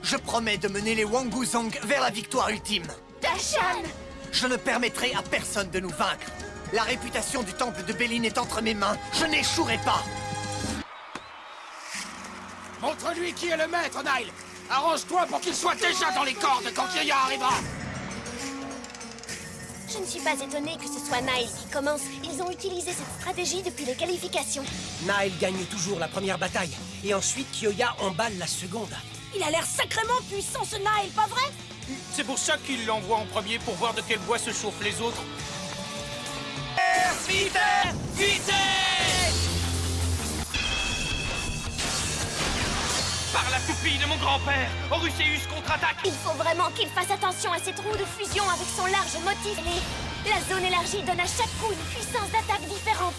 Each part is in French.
Je promets de mener les Wanguzong vers la victoire ultime. Dashan! Je ne permettrai à personne de nous vaincre. La réputation du temple de Belin est entre mes mains. Je n'échouerai pas. Montre-lui qui est le maître, Nile. Arrange-toi pour qu'il soit déjà dans les cordes quand Kirya arrivera. Je ne suis pas étonnée que ce soit Nile qui commence. Ils ont utilisé cette stratégie depuis les qualifications. Nile gagne toujours la première bataille, et ensuite Kyoya emballe la seconde. Il a l'air sacrément puissant ce Nile, pas vrai? C'est pour ça qu'il l'envoie en premier, pour voir de quel bois se chauffent les autres. Vite! Vite! Par la pupille de mon grand-père, Orusseus contre-attaque. Il faut vraiment qu'il fasse attention à ses trous de fusion avec son large motif. La zone élargie donne à chaque coup une puissance d'attaque différente.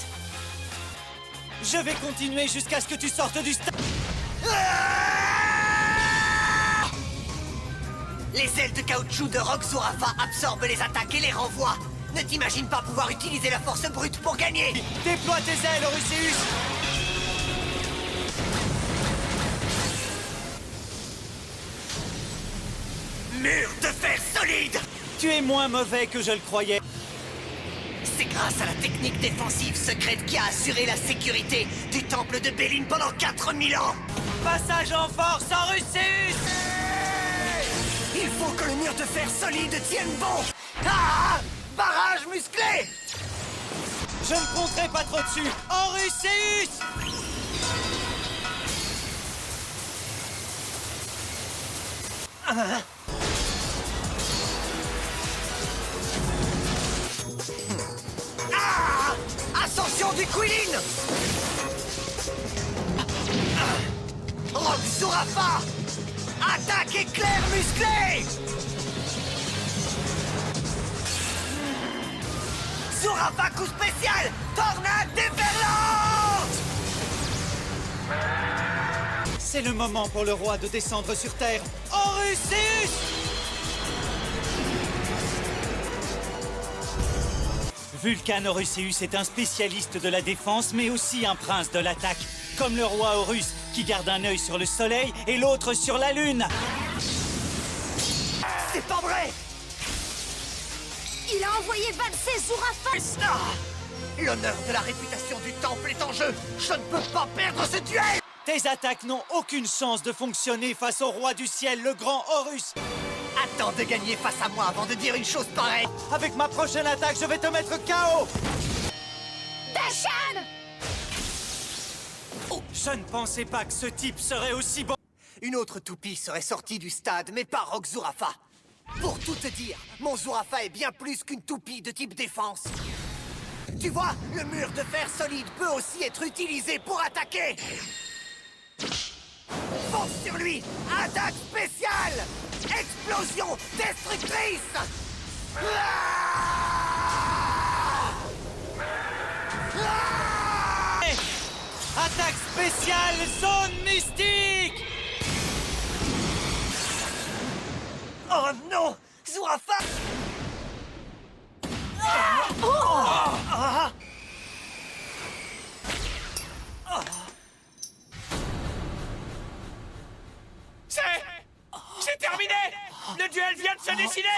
Je vais continuer jusqu'à ce que tu sortes du stade. Les ailes de caoutchouc de Rock Zurafa absorbent les attaques et les renvoient. Ne t'imagine pas pouvoir utiliser la force brute pour gagner. Déploie tes ailes, Orusseus. Mur de fer solide! Tu es moins mauvais que je le croyais. C'est grâce à la technique défensive secrète qui a assuré la sécurité du temple de Belin pendant 4000 ans. Passage en force, Orusseus. Il faut que le mur de fer solide tienne bon. Ah! Barrage musclé! Je ne compterai pas trop dessus. Orusseus! Ah! Ascension du Quilin! Rock Zurafa! Attaque éclair musclé! Zurafa coup spécial! Tornade déferlante! C'est le moment pour le roi de descendre sur Terre. Orusseus! Vulcan Orusseus est un spécialiste de la défense, mais aussi un prince de l'attaque. Comme le roi Horus, qui garde un œil sur le soleil et l'autre sur la lune. C'est pas vrai! Il a envoyé valser Zurafa! Ah! L'honneur de la réputation du temple est en jeu! Je ne peux pas perdre ce duel! Tes attaques n'ont aucune chance de fonctionner face au roi du ciel, le grand Horus. Attends de gagner face à moi avant de dire une chose pareille! Avec ma prochaine attaque, je vais te mettre KO. Dashan! Oh, je ne pensais pas que ce type serait aussi bon. Une autre toupie serait sortie du stade, mais pas Rock Zurafa. Pour tout te dire, mon Zurafa est bien plus qu'une toupie de type défense. Tu vois, le mur de fer solide peut aussi être utilisé pour attaquer. Fonce sur lui! Attaque spéciale! Explosion destructrice! Ah! Ah! Attaque spéciale, zone mystique. Oh non! Zurafa! C'est terminé. Le duel vient de se décider.